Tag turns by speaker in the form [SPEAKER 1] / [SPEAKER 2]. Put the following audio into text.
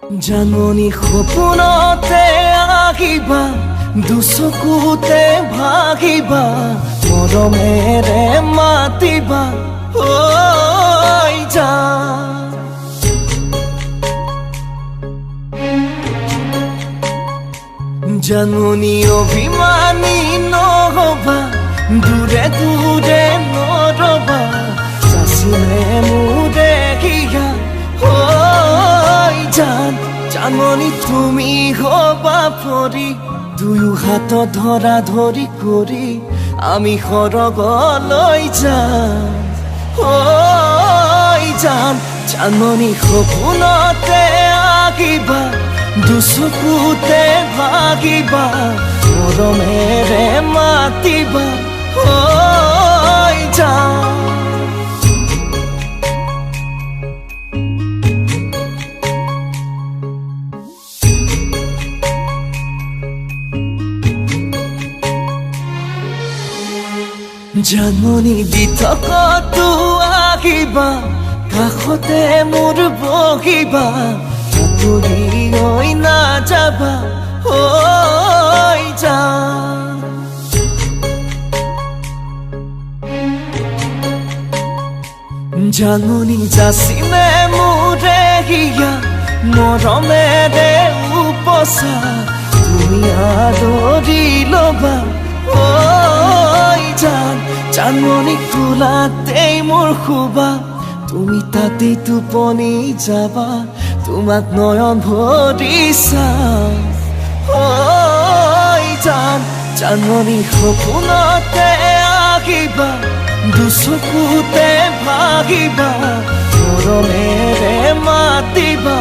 [SPEAKER 1] জাননী সপোনতে আহিবা, দুচকুতে ভাগিবা, মৰমেৰে মাতিবা ঐ জান। জাননী অভিমানী নহবা, দূৰে দূৰে নৰবা, চাচিলে মোৰ দেখিয়া ঐ জান। জাননী তুমি হবা পৰি, দুয়ো হাত ধৰা ধৰি কৰি আমি সৰগলৈ যাম ঐ জান। জাননী সপোনতে আহিবা, দুচকুতে ভাগিবা, মৰমেৰে মাতিবা ঐ জান। জাননী বিথকতো আহিবা, কাষতে মোৰ বহিবা, আঁতৰি হৈ নাযাবা ঐ জান। জাননী যাচিলে মোৰে হিয়া, মৰমেৰে উপচা, তুমি আদৰি ল'বা ঐ জান। জাননী কোলাতেই মোৰ শুবা, তুমি তাতেই টোপনি যাবা, তোমাক নয়ন ভৰি চাম ঐ জান। জাননী সপোনতে আহিবা, দুচকুতে ভাগিবা, মৰমেৰে মাতিবা